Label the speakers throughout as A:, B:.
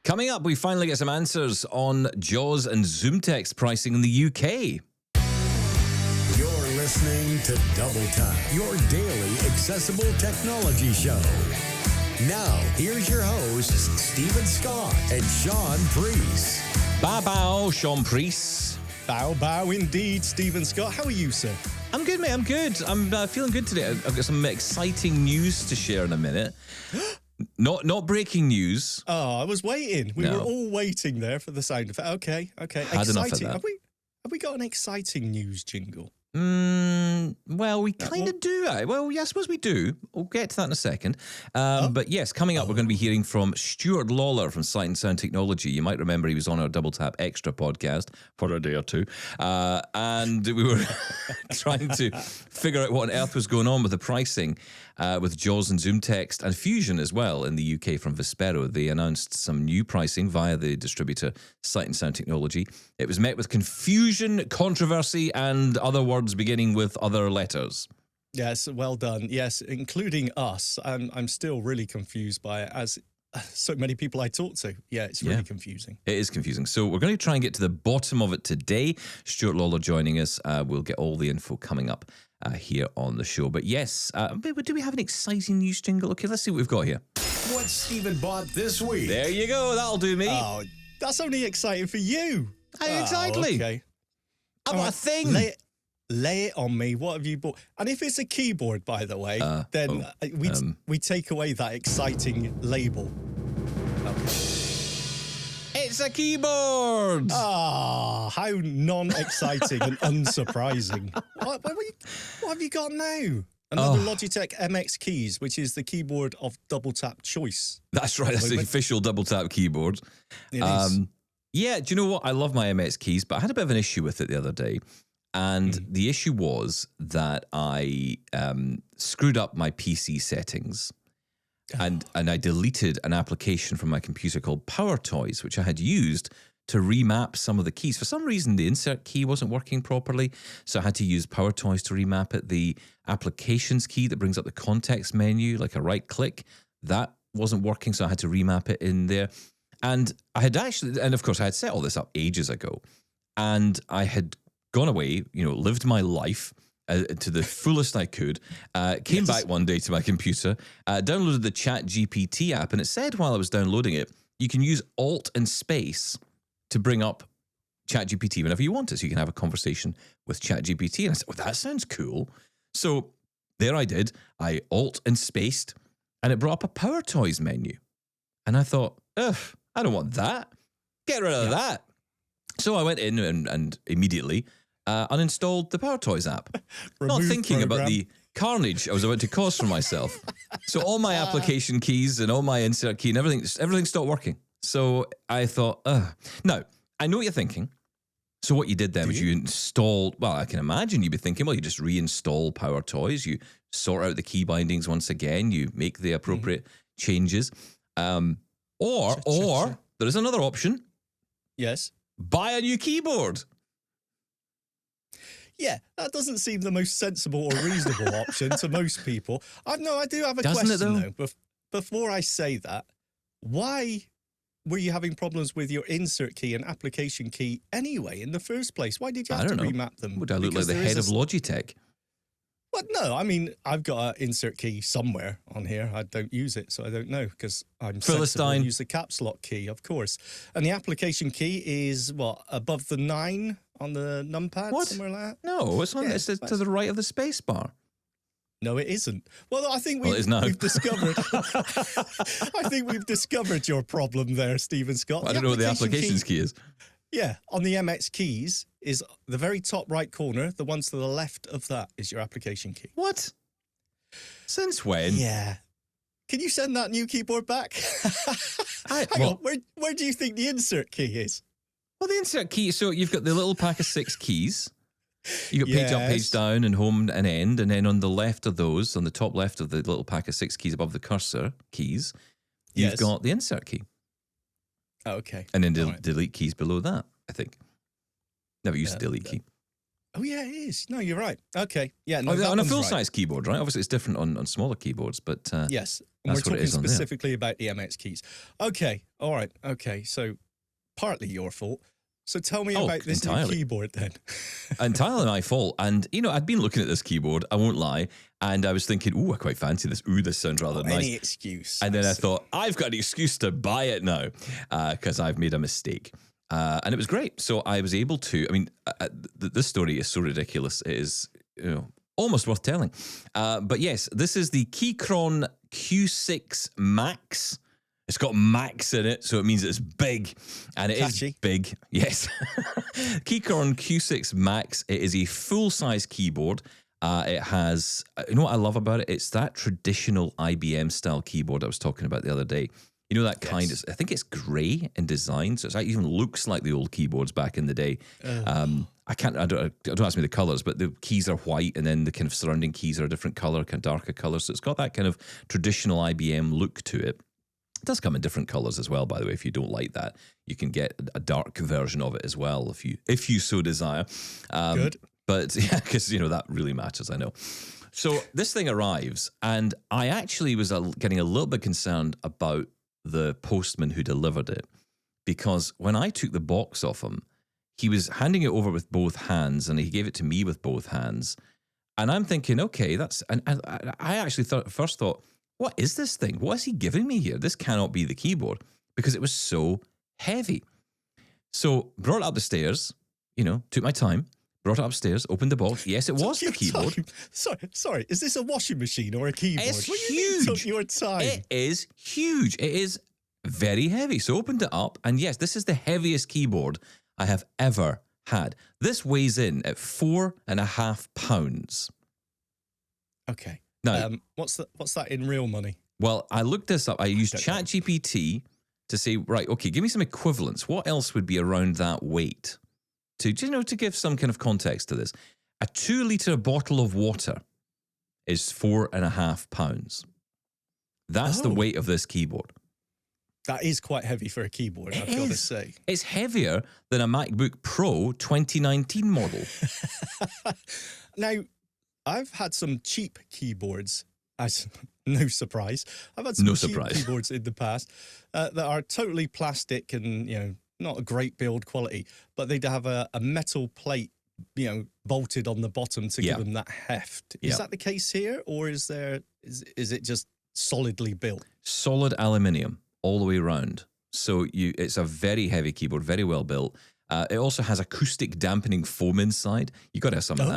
A: Coming up, we finally get some answers on JAWS and ZoomText pricing in the UK.
B: You're listening to Double Tap, your daily accessible technology show. Now, here's your hosts, Stephen Scott and Shaun Priest.
A: Bow, Shaun Priest.
C: Bow, indeed, Stephen Scott. How are you, sir?
A: I'm good, mate. I'm good. I'm feeling good today. I've got some exciting news to share in a minute. Not breaking news.
C: Oh, I was waiting. We were all waiting there for the sound effect. Okay.
A: Had enough of that.
C: Have we got an exciting news jingle?
A: Well, we kind of do. Well, yeah, I suppose we do. We'll get to that in a second. But yes, coming up, we're going to be hearing from Stuart Lawler from Sight and Sound Technology. You might remember he was on our Double Tap Extra podcast for a day or two. And we were trying to figure out what on earth was going on with the pricing with JAWS and ZoomText and Fusion as well in the UK from Vispero. They announced some new pricing via the distributor Sight and Sound Technology. It was met with confusion, controversy, and other words beginning with other letters.
C: Yes, well done. Yes, including us. I'm still really confused by it, as so many people I talk to. Yeah, it's really confusing.
A: It is confusing. So we're going to try and get to the bottom of it today. Stuart Lawler joining us. We'll get all the info coming up here on the show. But yes, do we have an exciting news jingle? Okay, let's see what we've got here.
B: What Stephen bought this week?
A: There you go. That'll do me.
C: Oh, that's only exciting for you.
A: Exactly.
C: Okay.
A: I bought a thing.
C: Lay it on me. What have you bought? And if it's a keyboard, by the way, then we take away that exciting label. Okay.
A: It's a keyboard.
C: Ah, how non-exciting and unsurprising. What have you got now? Another Logitech MX Keys, which is the keyboard of Double Tap Choice.
A: That's right. That's the official Double Tap keyboard.
C: It is.
A: Yeah, do you know what? I love my MX Keys, but I had a bit of an issue with it the other day. And the issue was that I screwed up my PC settings and I deleted an application from my computer called Power Toys, which I had used to remap some of the keys. For some reason, the insert key wasn't working properly, so I had to use Power Toys to remap it. The applications key that brings up the context menu, like a right click, that wasn't working, so I had to remap it in there. And I had of course, I had set all this up ages ago, and I had gone away, lived my life to the fullest I could, came back one day to my computer, downloaded the ChatGPT app, and it said while I was downloading it, you can use Alt and Space to bring up ChatGPT whenever you want it, so you can have a conversation with ChatGPT. And I said, that sounds cool. So there I did. I Alt and Spaced, and it brought up a Power Toys menu. And I thought, ugh, I don't want that. Get rid of that. So I went in and immediately uninstalled the Power Toys app, not thinking about the carnage I was about to cause for myself. So all my application keys and all my insert key and everything stopped working. So I thought, now, I know what you're thinking. So what you did then was you installed, well, I can imagine you'd be thinking, well, you just reinstall Power Toys, you sort out the key bindings once again, you make the appropriate changes. Or there is another option.
C: Yes.
A: Buy a new keyboard.
C: Yeah, that doesn't seem the most sensible or reasonable option to most people. I do have a question, though. Before I say that, why were you having problems with your insert key and application key anyway in the first place? Why did you have to remap them?
A: Would I look like the head of Logitech?
C: What? No, I mean, I've got an insert key somewhere on here. I don't use it, so I don't know, because I'm sensible and use the caps lock key, of course. And the application key is, above the 9 on the numpad?
A: What?
C: Somewhere like that?
A: No, it's to the right of the space bar.
C: No, it isn't. Well, I think we've discovered. I think we've discovered your problem there, Stephen Scott.
A: I don't know what the applications key is.
C: Yeah, on the MX keys is the very top right corner. The ones to the left of that is your application key.
A: What? Since when?
C: Yeah. Can you send that new keyboard back? Hang on, where do you think the insert key is?
A: Well, the insert key, so you've got the little pack of 6 keys. You've got page up, page down, and home and end. And then on the left of those, on the top left of the little pack of 6 keys above the cursor keys, you've got the insert key.
C: Okay.
A: And then delete keys below that, I think. Never used the delete key.
C: Oh, yeah, it is. No, you're right. Okay. Yeah. No,
A: on a full-size keyboard, right? Obviously, it's different on smaller keyboards, but
C: yes. And we're talking specifically about the MX keys. Okay. All right. Okay. So partly your fault. So tell me about this new keyboard then.
A: Entirely my fault. And, I'd been looking at this keyboard, I won't lie, and I was thinking, I quite fancy this. This sounds rather nice.
C: Any excuse.
A: And then I thought, I've got an excuse to buy it now because I've made a mistake. And it was great. So I was able to, this story is so ridiculous. It is, almost worth telling. But yes, this is the Keychron Q6 Max. It's got Max in it, so it means it's big. And it is big. Yes. Keychron Q6 Max. It is a full-size keyboard. It has, what I love about it? It's that traditional IBM style keyboard I was talking about the other day. That kind of, I think it's grey in design, so it even looks like the old keyboards back in the day. Don't ask me the colours, but the keys are white, and then the kind of surrounding keys are a different colour, kind of darker colour. So it's got that kind of traditional IBM look to it. It does come in different colours as well, by the way. If you don't like that, you can get a dark version of it as well, if you so desire.
C: Good.
A: But yeah, because that really matters, I know. So this thing arrives, and I actually was getting a little bit concerned about the postman who delivered it, because when I took the box off him, he was handing it over with both hands, and he gave it to me with both hands. And I'm thinking, okay, and I actually first thought, what is this thing? What is he giving me here? This cannot be the keyboard, because it was so heavy. So brought it up the stairs, took my time, brought it upstairs, opened the box. Yes, it was the keyboard.
C: Sorry. Is this a washing machine or a keyboard?
A: It's huge.
C: Took your time.
A: It is huge. It is very heavy. So opened it up, and yes, this is the heaviest keyboard I have ever had. This weighs in at 4.5 pounds.
C: Okay.
A: Now,
C: what's that in real money?
A: Well, I looked this up. I used ChatGPT to say, right, okay, give me some equivalents. What else would be around that weight? To give some kind of context to this, a 2-litre bottle of water is 4.5 pounds. That's the weight of this keyboard.
C: That is quite heavy for a keyboard, I've got to say.
A: It's heavier than a MacBook Pro 2019 model.
C: Now, I've had some cheap keyboards, as no surprise. I've had some cheap keyboards in the past that are totally plastic and, not a great build quality, but they'd have a metal plate, bolted on the bottom to give them that heft. Is that the case here, or is it just solidly built?
A: Solid aluminium all the way around. So it's a very heavy keyboard, very well built. It also has acoustic dampening foam inside. You got to have some of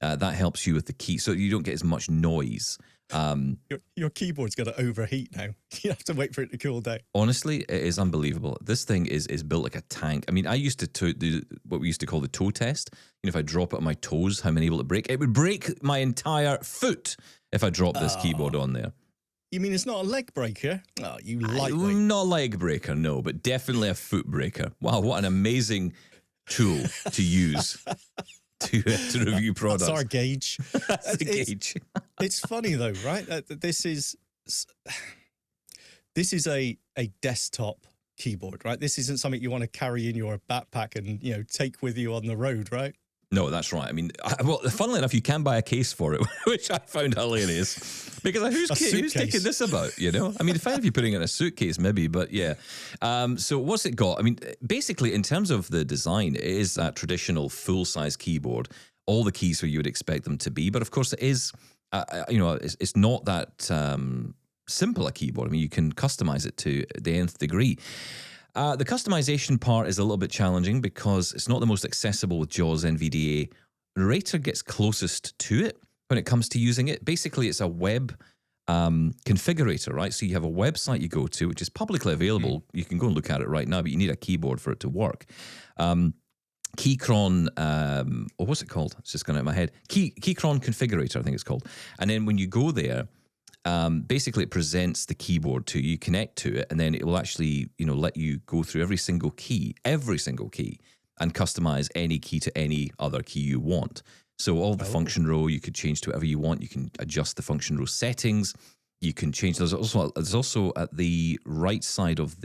A: that. That helps you with the key, so you don't get as much noise.
C: Your keyboard's got to overheat now. You have to wait for it to cool down.
A: Honestly, it is unbelievable. This thing is built like a tank. I mean, I used to do what we used to call the toe test. If I drop it on my toes, how am I able to break? It would break my entire foot if I dropped this keyboard on there.
C: You mean it's not a leg breaker? Oh, you lightweight.
A: Not a leg breaker, no, but definitely a foot breaker. Wow, what an amazing tool to use. To review products.
C: That's our gauge.
A: That's the gauge.
C: It's funny though, right? This is a desktop keyboard, right? This isn't something you want to carry in your backpack and take with you on the road, right?
A: No, that's right. I mean, funnily enough, you can buy a case for it, which I found hilarious. Because who's taking this about, I mean, fine if you're putting it in a suitcase, maybe, but yeah. So what's it got? I mean, basically, in terms of the design, it is that traditional full-size keyboard. All the keys where you would expect them to be. But of course, it is, it's not that simple a keyboard. I mean, you can customize it to the nth degree. The customization part is a little bit challenging because it's not the most accessible with JAWS NVDA. Narrator gets closest to it when it comes to using it. Basically, it's a web configurator, right? So you have a website you go to, which is publicly available. You can go and look at it right now, but you need a keyboard for it to work. Keychron, what's it called? It's just gone out of my head. Keychron Configurator, I think it's called. And then when you go there, basically it presents the keyboard to you, connect to it, and then it will actually, let you go through every single key, and customize any key to any other key you want. So all the function row, you could change to whatever you want. You can adjust the function row settings. You can change. There's also at the right side of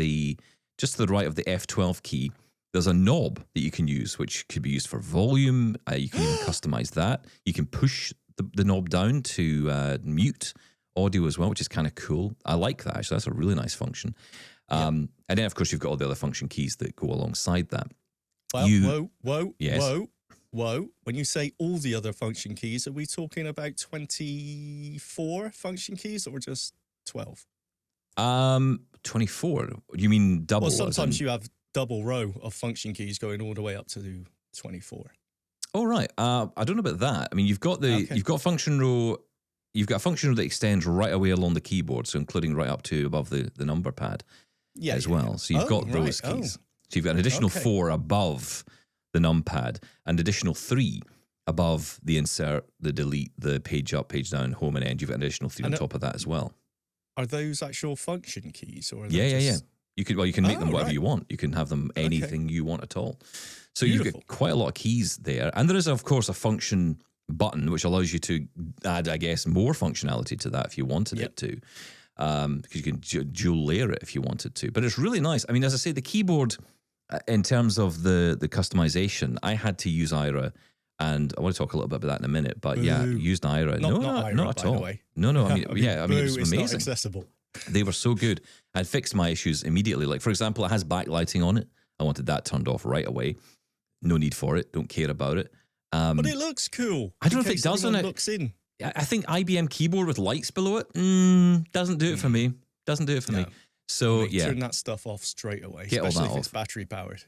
A: just to the right of the F12 key, there's a knob that you can use, which could be used for volume. You can even customize that. You can push the knob down to mute audio as well, which is kind of cool. I like that, actually. That's a really nice function. And then, of course, you've got all the other function keys that go alongside that.
C: Well,
A: Yes.
C: whoa. When you say all the other function keys, are we talking about 24 function keys or just 12?
A: 24. You mean double?
C: Well, sometimes you have double row of function keys going all the way up to 24.
A: Oh, right. I don't know about that. I mean, you've got you've got function row. You've got a function row that extends right away along the keyboard, so including right up to above the number pad as well. So you've got those keys. So you've got an additional 4 above the numpad, and additional 3 above the insert, the delete, the page up, page down, home and end. You've got an additional 3 on top of that as well.
C: Are those actual function keys, or are
A: yeah. You can make them whatever
C: right.
A: you want. You can have them anything you want at all. So you've got quite a lot of keys there, and there is of course a function button which allows you to add, I guess, more functionality to that if you wanted it to, because you can dual layer it if you wanted to. But it's really nice. I mean, as I say, the keyboard, in terms of the customization, I had to use Aira, and I want to talk a little bit about that in a minute. But used Aira.
C: Not Aira,
A: not at all. No. I mean, it was amazing.
C: Not accessible.
A: They were so good. I'd fixed my issues immediately. Like, for example, it has backlighting on it. I wanted that turned off right away. No need for it. Don't care about it.
C: But it looks cool.
A: I don't know if it does on it.
C: Looks in.
A: I think IBM keyboard with lights below it doesn't do it for me. Doesn't do it for me. So
C: turn that stuff off straight away.
A: Get all that off.
C: It's battery powered.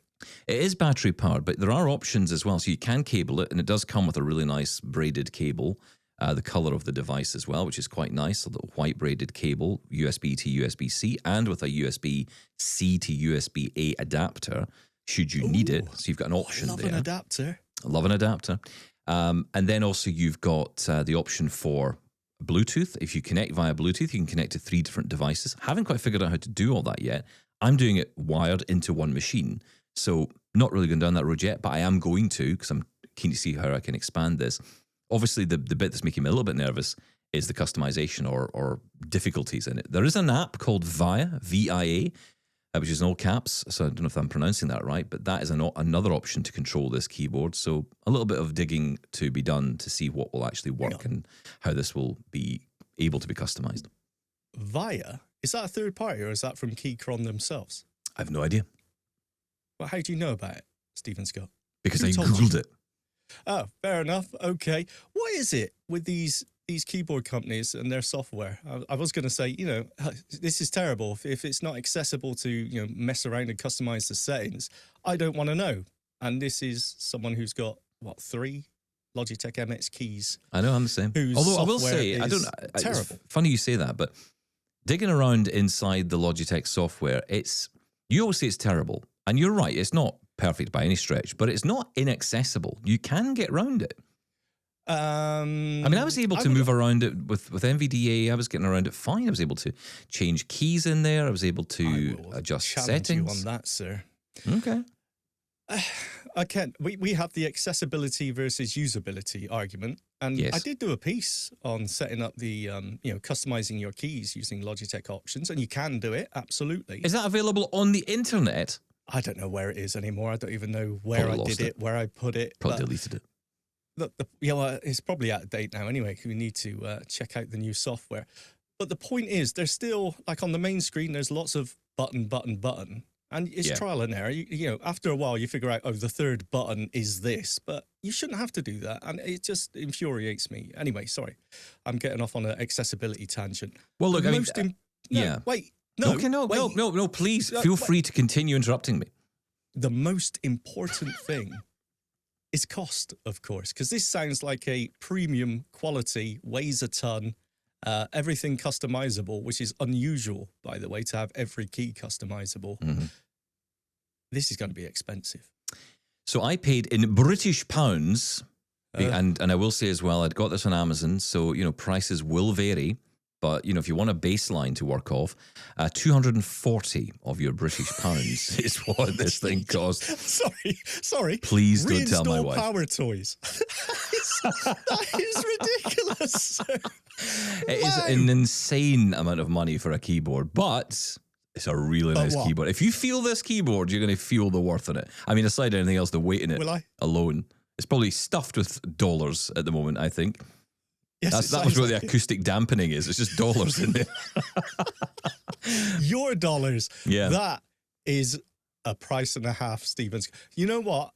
A: It is battery powered, but there are options as well. So you can cable it, and it does come with a really nice braided cable, the color of the device as well, which is quite nice. A little white braided cable, USB to USB-C, and with a USB-C to USB-A adapter, should you need it. So you've got an option there.
C: An adapter.
A: Love an adapter. And then also you've got the option for Bluetooth. If you connect via Bluetooth, you can connect to 3 different devices. Haven't quite figured out how to do all that yet. I'm doing it wired into one machine. So not really going down that road yet, but I am going to, because I'm keen to see how I can expand this. Obviously, the bit that's making me a little bit nervous is the customization or difficulties in it. There is an app called VIA, V-I-A, which is in all caps. So I don't know if I'm pronouncing that right, but that is another option to control this keyboard. So a little bit of digging to be done to see what will actually work and how this will be able to be customized.
C: VIA? Is that a third party, or is that from Keychron themselves?
A: I have no idea.
C: Well, how do you know about it, Stephen Scott?
A: Because I Googled it.
C: Oh, fair enough. Okay. What is it with these keyboard companies and their software? I was going to say, this is terrible. If it's not accessible to, mess around and customize the settings, I don't want to know. And this is someone who's got, 3 Logitech MX keys.
A: I know, I'm the same. Although I will say, terrible. It's funny you say that, but digging around inside the Logitech software, you always say it's terrible. And you're right, it's not perfect by any stretch, but it's not inaccessible. You can get around it. I was able to move around it with NVDA. I was getting around it fine. I was able to change keys in there. I was able to adjust settings.
C: You on that, sir.
A: Okay.
C: I can't. We have the accessibility versus usability argument, and I did do a piece on setting up the customizing your keys using Logitech options, and you can do it absolutely.
A: Is that available on the internet?
C: I don't know where it is anymore. I don't even know where I did it, where I put it.
A: Probably deleted it.
C: It's probably out of date now anyway. We need to check out the new software. But the point is, there's still, like on the main screen, there's lots of button. And it's trial and error. After a while, you figure out, the third button is this. But you shouldn't have to do that. And it just infuriates me. Anyway, sorry. I'm getting off on an accessibility tangent.
A: Well, look,
C: Wait. No,
A: okay, no, please feel free to continue interrupting me.
C: The most important thing is cost, of course, because this sounds like a premium quality, weighs a ton, everything customizable, which is unusual, by the way, to have every key customizable. Mm-hmm. This is going to be expensive.
A: So I paid in British pounds, and I will say as well, I'd got this on Amazon, so, prices will vary. But, if you want a baseline to work off, 240 of your British pounds is what this thing costs.
C: Sorry.
A: Please don't tell my wife.
C: Power toys. That is ridiculous, sir.
A: It is an insane amount of money for a keyboard, but It's a really nice keyboard. If you feel this keyboard, you're going to feel the worth in it. I mean, aside anything else, the weight in it alone. It's probably stuffed with dollars at the moment, I think.
C: Yes,
A: that was what the acoustic dampening is. It's just dollars in there.
C: Your dollars.
A: Yeah.
C: That is a price and a half, Stevens. You know what?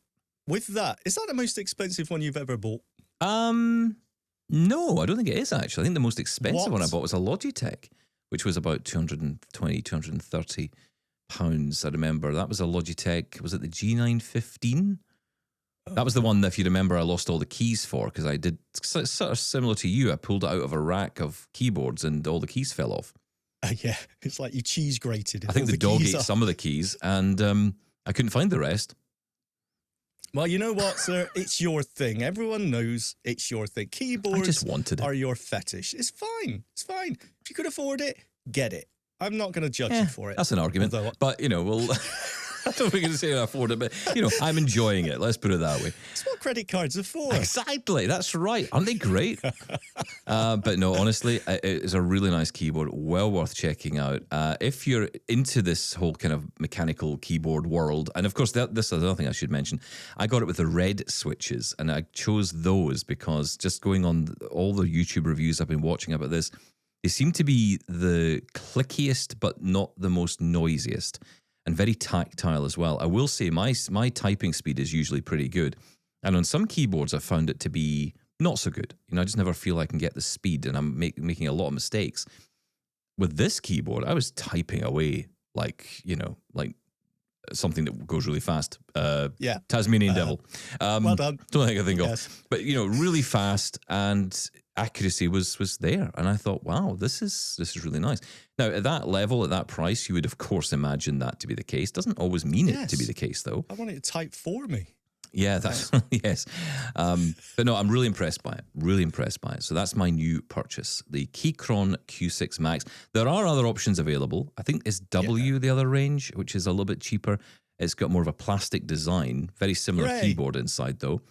C: With that, is that the most expensive one you've ever bought?
A: No, I don't think it is, actually. I think the most expensive one I bought was a Logitech, which was about £220, £230. I remember. That was a Logitech. Was it the G915? That was the one that, if you remember, I lost all the keys for, because I did sort of similar to you. I pulled it out of a rack of keyboards and all the keys fell off.
C: Yeah, it's like you cheese grated.
A: I think the dog ate some of the keys, and I couldn't find the rest.
C: Well, you know what, sir? It's your thing. Everyone knows it's your thing. Keyboards are your fetish. It's fine. It's fine. If you could afford it, get it. I'm not going to judge you for it.
A: That's an argument. But, you know, we'll... I don't think I can say I afford it, but, you know, I'm enjoying it. Let's put it that way.
C: It's what credit cards are for.
A: Exactly. That's right. Aren't they great? But no, honestly, it's a really nice keyboard. Well worth checking out. If you're into this whole kind of mechanical keyboard world, and of course, this is another thing I should mention. I got it with the red switches, and I chose those because just going on all the YouTube reviews I've been watching about this, they seem to be the clickiest, but not the most noisiest. And very tactile as well. I will say my typing speed is usually pretty good. And on some keyboards, I've found it to be not so good. You know, I just never feel I can get the speed, and I'm making a lot of mistakes. With this keyboard, I was typing away like, you know, like something that goes really fast. Tasmanian Devil.
C: Well done.
A: Don't think I think of. But, you know, really fast, and accuracy was there. And I thought, wow, this is really nice. Now, at that level, at that price, you would, of course, imagine that to be the case. Doesn't always mean it to be the case, though.
C: I want it to type for me.
A: Yeah, that's yes. But no, I'm really impressed by it. Really impressed by it. So that's my new purchase, the Keychron Q6 Max. There are other options available. I think it's W, the other range, which is a little bit cheaper. It's got more of a plastic design, very similar keyboard inside, though.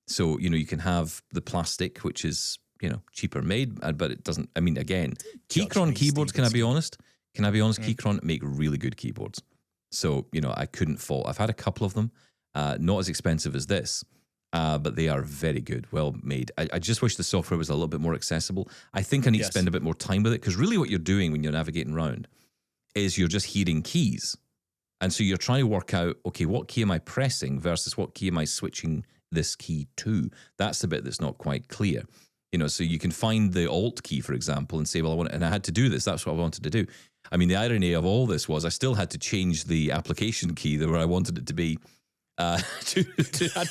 A: So, you know, you can have the plastic, which is, you know, cheaper made, but it doesn't, I mean, again, Keychron keyboards, can I be honest? Keychron make really good keyboards. So, you know, I couldn't fault. I've had a couple of them, not as expensive as this, but they are very good, well made. I just wish the software was a little bit more accessible. I think I need to spend a bit more time with it, because really what you're doing when you're navigating around is you're just hearing keys. And so you're trying to work out, okay, what key am I pressing versus what key am I switching this key to? That's the bit that's not quite clear. You know, so you can find the Alt key, for example, and say, well, and I had to do this. That's what I wanted to do. I mean, the irony of all this was I still had to change the application key where I wanted it to be had to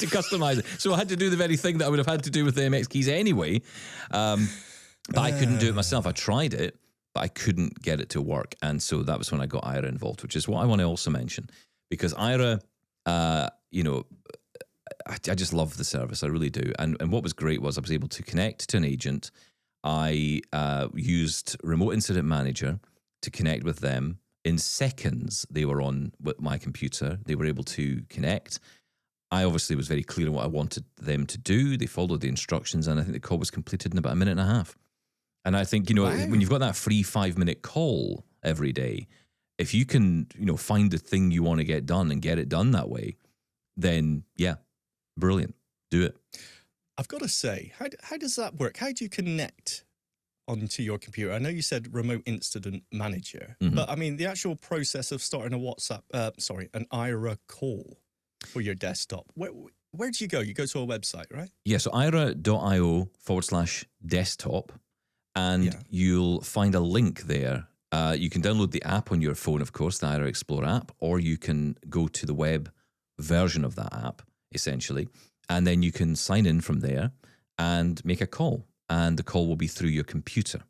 A: customize it. So I had to do the very thing that I would have had to do with the MX keys anyway. But I couldn't do it myself. I tried it, but I couldn't get it to work. And so that was when I got Aira involved, which is what I want to also mention, because Aira, you know, I just love the service. I really do. And what was great was I was able to connect to an agent. I used Remote Incident Manager to connect with them. In seconds, they were on with my computer. They were able to connect. I obviously was very clear on what I wanted them to do. They followed the instructions, and I think the call was completed in about a minute and a half. And I think, you know, when you've got that free 5-minute call every day, if you can, you know, find the thing you want to get done and get it done that way, then yeah, brilliant. Do it.
C: I've got to say, how does that work? How do you connect onto your computer? I know you said Remote Incident Manager, but I mean, the actual process of starting a an Aira call for your desktop, where do you go? You go to a website, right?
A: Yeah, so aira.io/desktop, and you'll find a link there. You can download the app on your phone, of course, the Aira Explorer app, or you can go to the web version of that app, essentially, and then you can sign in from there and make a call, and the call will be through your computer.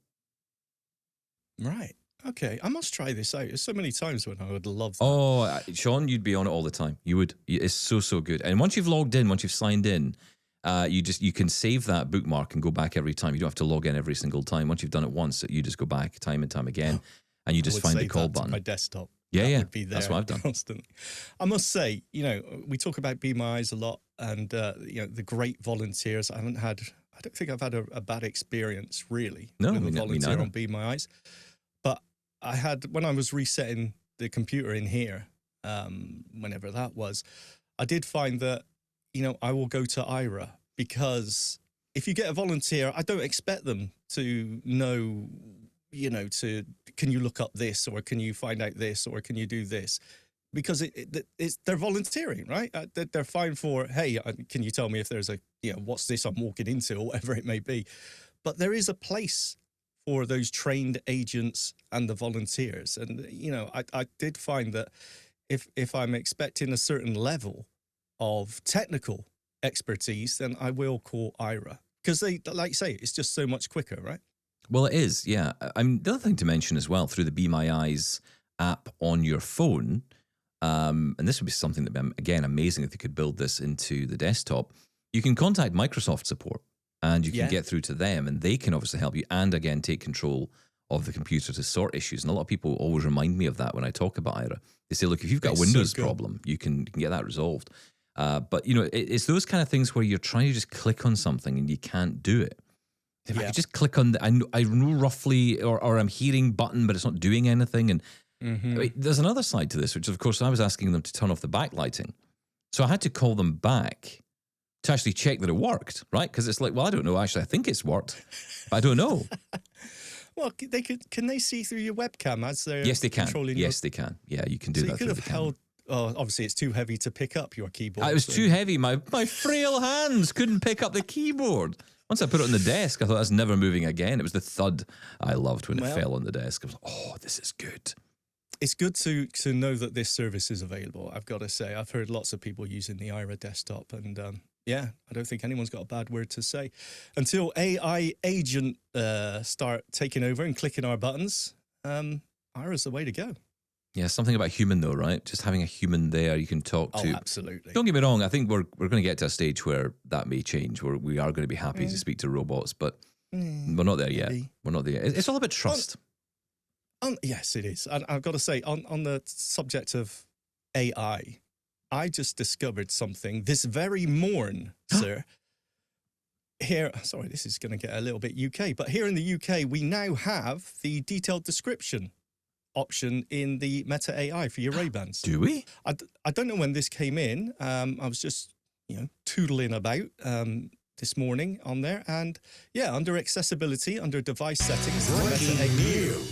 C: Right. Okay. I must try this out. There's so many times when I would love that.
A: Oh, Shaun, you'd be on it all the time. You would. It's so good. And once you've logged in, once you've signed in, you can save that bookmark and go back every time. You don't have to log in every single time. Once you've done it once, you just go back time and time again, and you just find the call button.
C: My desktop.
A: Yeah.
C: Would be there.
A: That's what I've done
C: constantly. I must say, you know, we talk about Be My Eyes a lot, and you know, the great volunteers. I don't think I've had a bad experience really with a volunteer on Be My Eyes. But I had, when I was resetting the computer in here, whenever that was, I did find that, I will go to Aira, because if you get a volunteer, I don't expect them to know, can you look up this, or can you find out this, or can you do this? Because they're volunteering, right? They're fine for, hey, can you tell me if there's what's this I'm walking into, or whatever it may be. But there is a place for those trained agents and the volunteers. And, I did find that if I'm expecting a certain level of technical expertise, then I will call Aira. Because they, like you say, it's just so much quicker, right?
A: Well, it is, yeah. The other thing to mention as well, through the Be My Eyes app on your phone, and this would be something that would be, again, amazing if they could build this into the desktop, you can contact Microsoft support and you can get through to them, and they can obviously help you and, again, take control of the computer to sort issues. And a lot of people always remind me of that when I talk about Aira. They say, look, if you've got a Windows problem, you can get that resolved. But, it's those kind of things where you're trying to just click on something and you can't do it. If I could just click on I know roughly, or I'm hearing button, but it's not doing anything. And there's another side to this, which, of course, I was asking them to turn off the backlighting. So I had to call them back to actually check that it worked, right? Because it's like, well, I don't know. Actually, I think it's worked, but I don't know.
C: Well, can they see through your webcam as they're
A: Yes, they can.
C: controlling
A: Yes, they can. Yeah, you can do that.
C: So you could have held. Oh, obviously, it's too heavy to pick up your keyboard.
A: It was too heavy. My frail hands couldn't pick up the keyboard. Once I put it on the desk, I thought that's never moving again. It was the thud I loved when it fell on the desk. I was like, oh, this is good.
C: It's good to know that this service is available, I've got to say. I've heard lots of people using the Aira desktop, and I don't think anyone's got a bad word to say. Until AI agent start taking over and clicking our buttons, Aira's the way to go.
A: Yeah, something about human though, right? Just having a human there you can talk to.
C: Oh, absolutely.
A: Don't get me wrong. I think we're going to get to a stage where that may change, where we are going to be happy to speak to robots, but we're not there yet. We're not there yet. It's all about trust.
C: Yes, it is. And I've got to say, on the subject of AI, I just discovered something this very morn, sir. Here, sorry, this is going to get a little bit UK, but here in the UK, we now have the detailed description option in the Meta AI for your Ray-Bans.
A: Do we?
C: I don't know when this came in. I was just, toodling about this morning on there. And under accessibility, under device settings.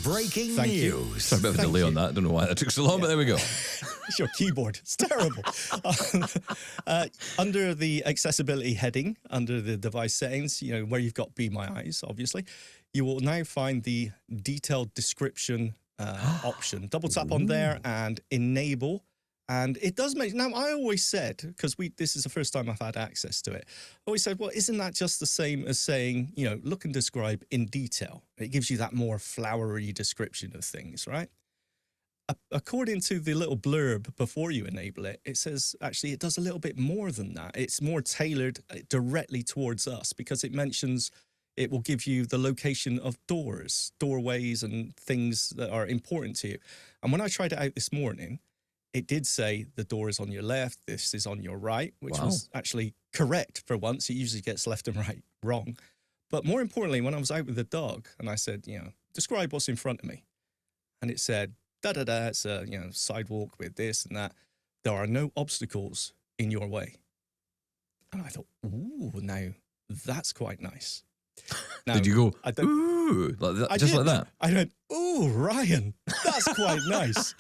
B: Breaking
C: Thank
B: news.
C: You.
A: Sorry, a bit of a delay on that. I don't know why that took so long, but there we go.
C: It's your keyboard. It's terrible. Under the accessibility heading, under the device settings, where you've got Be My Eyes, obviously, you will now find the detailed description option. Double tap on there and enable. And it does make, now I always said, because this is the first time I've had access to it, I always said, well, isn't that just the same as saying, look and describe in detail? It gives you that more flowery description of things, right? According to the little blurb before you enable it, it says actually it does a little bit more than that. It's more tailored directly towards us, because it mentions it will give you the location of doors, doorways, and things that are important to you. And when I tried it out this morning, it did say the door is on your left, this is on your right, which was actually correct for once. It usually gets left and right wrong. But more importantly, when I was out with the dog and I said, describe what's in front of me. And it said, da-da-da, it's a sidewalk with this and that. There are no obstacles in your way. And I thought, ooh, now that's quite nice. Now,
A: did you go, ooh, like that, just like that?
C: I went, ooh, Ryan, that's quite nice.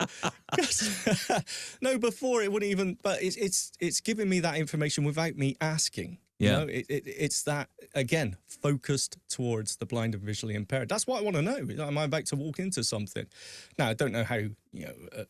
C: No, before it wouldn't even, but it's giving me that information without me asking.
A: Yeah.
C: It's that, again, focused towards the blind and visually impaired. That's what I want to know. Am I about to walk into something? Now, I don't know how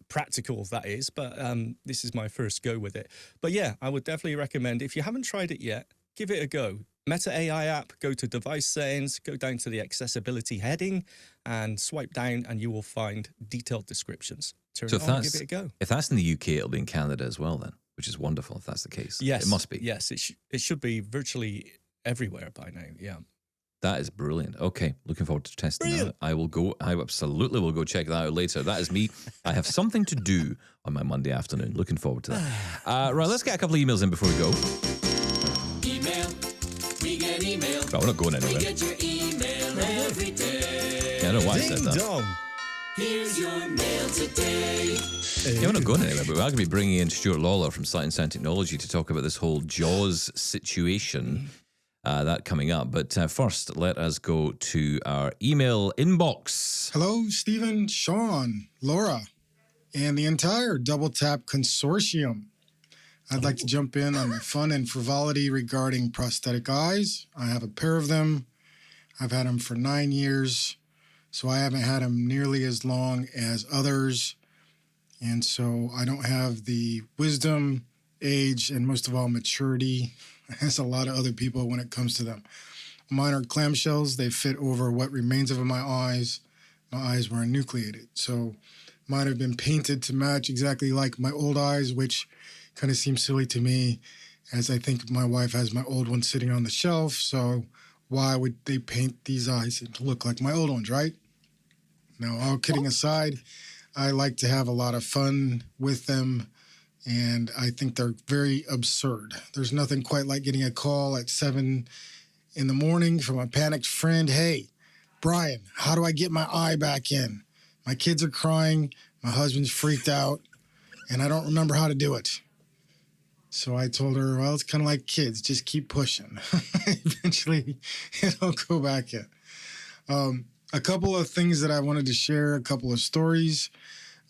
C: practical that is, but this is my first go with it. But yeah, I would definitely recommend, if you haven't tried it yet, give it a go. Meta AI app, go to device settings, go down to the accessibility heading and swipe down and you will find detailed descriptions. Turn it on, give it a go.
A: If that's in the UK, it'll be in Canada as well then, which is wonderful if that's the case.
C: Yes.
A: It must be.
C: Yes, it should be virtually everywhere by now, yeah.
A: That is brilliant. Okay, looking forward to testing that. I absolutely will go check that out later. That is me. I have something to do on my Monday afternoon. Looking forward to that. Right, let's get a couple of emails in before we go.
D: We get email.
A: But we're not going anywhere.
D: We get your email every day.
A: Yeah, I don't know why I said that.
C: Ding dong.
B: Here's your mail today.
A: Yeah, we're not going anywhere, but we're going to be bringing in Stuart Lawler from Sight and Sound Technology to talk about this whole JAWS situation. That coming up. But first, let us go to our email inbox.
D: Hello, Stephen, Shaun, Laura, and the entire Double Tap Consortium. I'd like to jump in on the fun and frivolity regarding prosthetic eyes. I have a pair of them. I've had them for 9 years, so I haven't had them nearly as long as others. And so I don't have the wisdom, age, and most of all, maturity as a lot of other people when it comes to them. Mine are clamshells. They fit over what remains of my eyes. My eyes were enucleated. So mine have been painted to match exactly like my old eyes, which kind of seems silly to me, as I think my wife has my old ones sitting on the shelf. So why would they paint these eyes to look like my old ones, right? Now, all kidding aside, I like to have a lot of fun with them, and I think they're very absurd. There's nothing quite like getting a call at 7 in the morning from a panicked friend. Hey, Brian, how do I get my eye back in? My kids are crying, my husband's freaked out, and I don't remember how to do it. So I told her, well, it's kind of like kids, just keep pushing. Eventually, it'll go back in. A couple of things that I wanted to share, a couple of stories.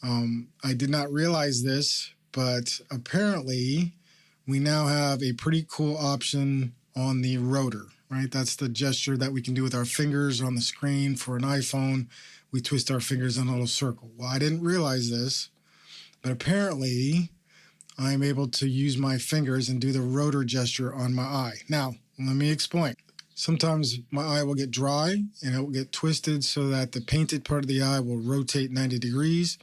D: I did not realize this, but apparently we now have a pretty cool option on the rotor, right? That's the gesture that we can do with our fingers on the screen for an iPhone. We twist our fingers in a little circle. Well, I didn't realize this, but apparently I'm able to use my fingers and do the rotor gesture on my eye. Now, let me explain. Sometimes my eye will get dry and it will get twisted so that the painted part of the eye will rotate 90 degrees,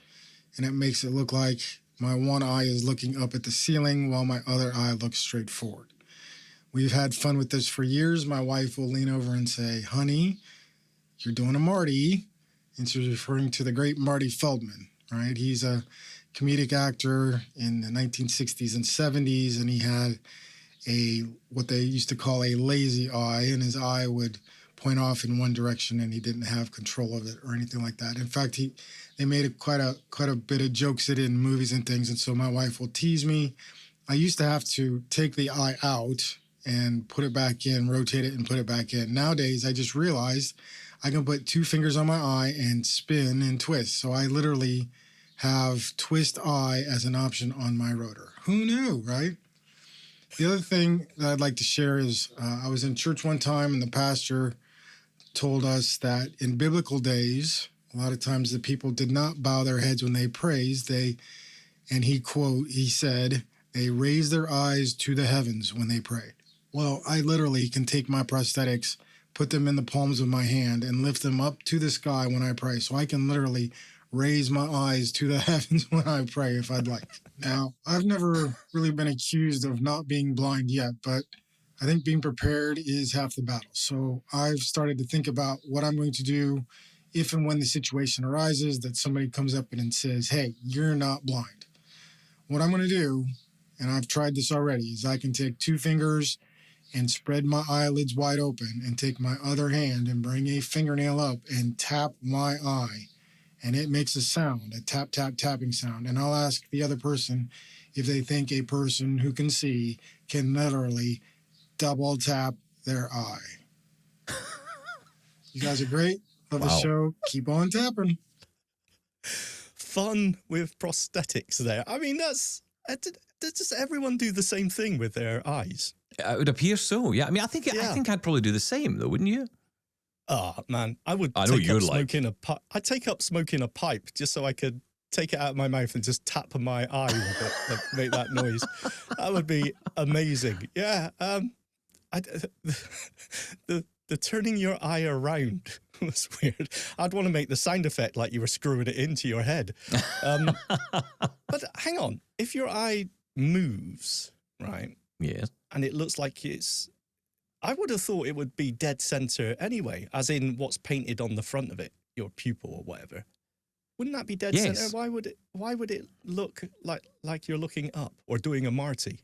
D: and it makes it look like my one eye is looking up at the ceiling while my other eye looks straight forward. We've had fun with this for years. My wife will lean over and say, honey, you're doing a Marty. And she's referring to the great Marty Feldman, right? He's a comedic actor in the 1960s and 70s, and he had what they used to call a lazy eye, and his eye would point off in one direction and he didn't have control of it or anything like that. In fact, they made quite a bit of jokes in movies and things, and so my wife will tease me. I used to have to take the eye out and put it back in, rotate it and put it back in. Nowadays, I just realized I can put 2 fingers on my eye and spin and twist. So I literally have twist eye as an option on my rotor. Who knew, right? The other thing that I'd like to share is I was in church one time and the pastor told us that in biblical days, a lot of times the people did not bow their heads when they praised. And he said, they raised their eyes to the heavens when they prayed. Well, I literally can take my prosthetics, put them in the palms of my hand, and lift them up to the sky when I pray. So I can literally raise my eyes to the heavens when I pray if I'd like. Now, I've never really been accused of not being blind yet, but I think being prepared is half the battle. So I've started to think about what I'm going to do if and when the situation arises that somebody comes up and says, hey, you're not blind. What I'm going to do, and I've tried this already, is I can take 2 fingers and spread my eyelids wide open and take my other hand and bring a fingernail up and tap my eye. And it makes a sound, a tap, tap, tapping sound. And I'll ask the other person if they think a person who can see can literally double tap their eye. You guys are great. Love the show. Keep on tapping.
C: Fun with prosthetics there. I mean, does everyone do the same thing with their eyes?
A: It would appear so, yeah. I mean, I think I'd probably do the same, though, wouldn't you?
C: Oh, man, I'd take up smoking a pipe just so I could take it out of my mouth and just tap my eye with it and make that noise. That would be amazing. Yeah. The turning your eye around was weird. I'd want to make the sound effect like you were screwing it into your head. But hang on. If your eye moves, right?
A: Yes.
C: And it looks like I would have thought it would be dead center anyway, as in what's painted on the front of it, your pupil or whatever. Wouldn't that be dead center? Why would it look like you're looking up or doing a Marty?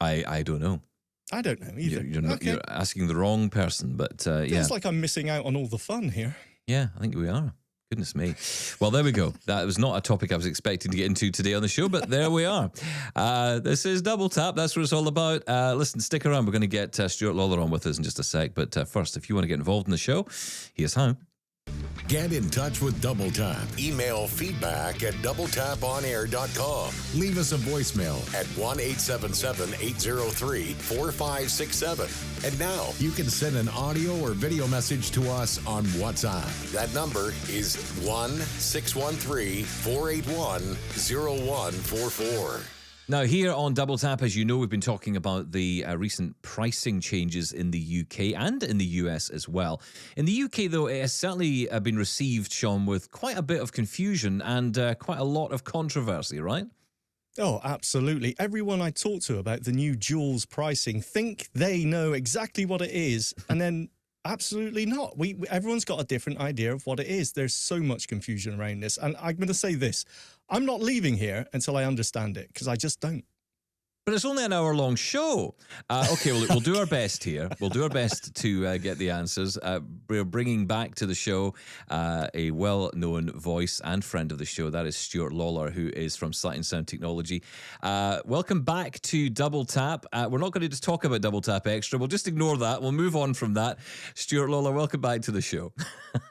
A: I don't know.
C: I don't know either.
A: You're asking the wrong person, but
C: Feels like I'm missing out on all the fun here.
A: Yeah, I think we are. Goodness me. Well, there we go. That was not a topic I was expecting to get into today on the show, but there we are. This is Double Tap. That's what it's all about. Listen, stick around. We're going to get Stuart Lawler on with us in just a sec. But first, if you want to get involved in the show, here's how.
B: Get in touch with Double Tap. Email feedback at doubletaponair.com. Leave us a voicemail at 1-877-803-4567. And now you can send an audio or video message to us on WhatsApp. That number is 1-613-481-0144.
A: Now, here on Double Tap, as you know, we've been talking about the recent pricing changes in the UK and in the US as well. In the UK, though, it has certainly been received, Shaun, with quite a bit of confusion and quite a lot of controversy, right?
C: Oh, absolutely. Everyone I talk to about the new JAWS pricing think they know exactly what it is, and then absolutely not. Everyone's got a different idea of what it is. There's so much confusion around this. And I'm going to say this. I'm not leaving here until I understand it, because I just don't.
A: But it's only an hour-long show. Okay, well, we'll do our best here. We'll do our best to get the answers. We're bringing back to the show a well-known voice and friend of the show. That is Stuart Lawler, who is from Sight and Sound Technology. Welcome back to Double Tap. We're not going to just talk about Double Tap Extra. We'll just ignore that. We'll move on from that. Stuart Lawler, welcome back to the show.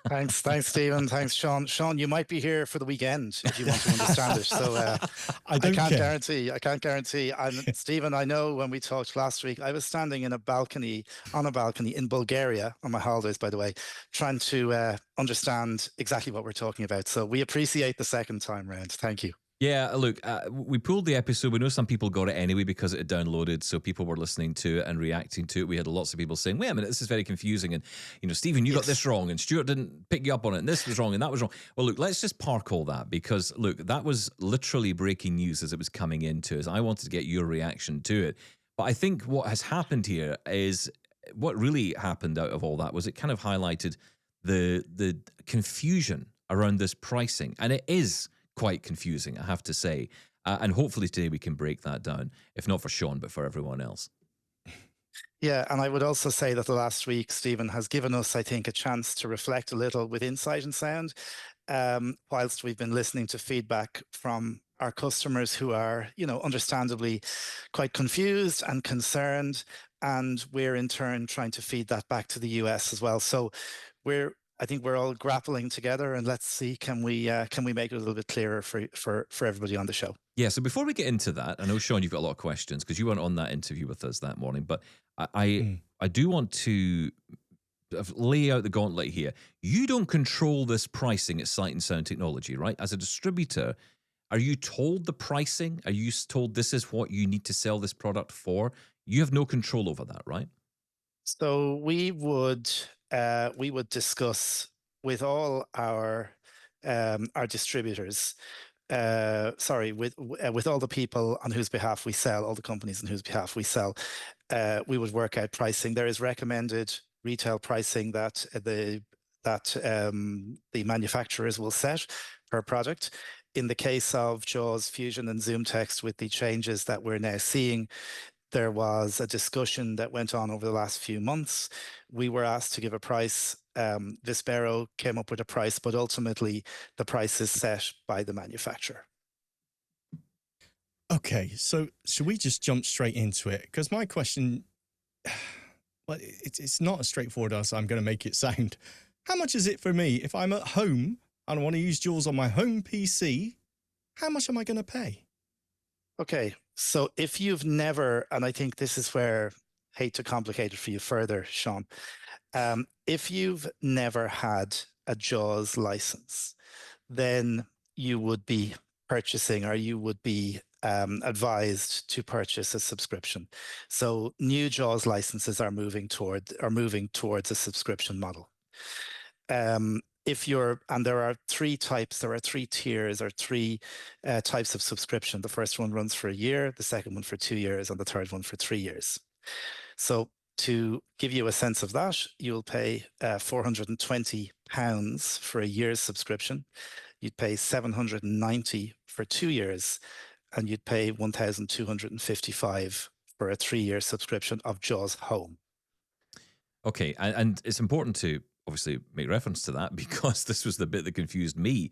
E: Thanks, Stephen. Thanks, Shaun. Shaun, you might be here for the weekend if you want to understand it. So I can't guarantee. Stephen, I know when we talked last week, I was standing on a balcony in Bulgaria on my holidays, by the way, trying to understand exactly what we're talking about. So we appreciate the second time round. Thank you.
A: Yeah, look, we pulled the episode. We know some people got it anyway because it had downloaded, so people were listening to it and reacting to it. We had lots of people saying, wait a minute, this is very confusing. And, Stephen, you got this wrong, and Stuart didn't pick you up on it, and this was wrong, and that was wrong. Well, look, let's just park all that because, look, that was literally breaking news as it was coming into us. I wanted to get your reaction to it. But I think what has happened here is what really happened out of all that was it kind of highlighted the confusion around this pricing. And it is quite confusing, I have to say. And hopefully today we can break that down, if not for Shaun, but for everyone else.
E: Yeah, and I would also say that the last week, Stephen, has given us, I think, a chance to reflect a little with Sight and Sound, whilst we've been listening to feedback from our customers who are, understandably quite confused and concerned, and we're in turn trying to feed that back to the US as well. So I think we're all grappling together, and let's see, can we make it a little bit clearer for everybody on the show?
A: Yeah, so before we get into that, I know, Shaun, you've got a lot of questions because you weren't on that interview with us that morning, but I do want to lay out the gauntlet here. You don't control this pricing at Sight and Sound Technology, right? As a distributor, are you told the pricing? Are you told this is what you need to sell this product for? You have no control over that, right?
E: So we would discuss with all our distributors, with all the people on whose behalf we sell, all the companies on whose behalf we sell, we would work out pricing. There is recommended retail pricing that the manufacturers will set per product. In the case of JAWS, Fusion, and ZoomText, with the changes that we're now seeing, there was a discussion that went on over the last few months. We were asked to give a price. Vispero came up with a price, but ultimately the price is set by the manufacturer.
C: Okay, so should we just jump straight into it? Because my question, well, it's not as straightforward as I'm going to make it sound. How much is it for me if I'm at home and I want to use JAWS on my home PC? How much am I going to pay?
E: Okay, so if you've never, and I think this is where, hate to complicate it for you further, Shaun, if you've never had a JAWS license, then you would be purchasing, or you would be advised to purchase a subscription. So new JAWS licenses are moving towards a subscription model. And there are three types, there are three tiers, or three types of subscription. The first one runs for a year, the second one for 2 years, and the third one for 3 years. So to give you a sense of that, you'll pay £420 for a year's subscription. You'd pay $790 for 2 years, and you'd pay $1,255 for a 3-year subscription of JAWS Home.
A: Okay, and it's important to obviously make reference to that because this was the bit that confused me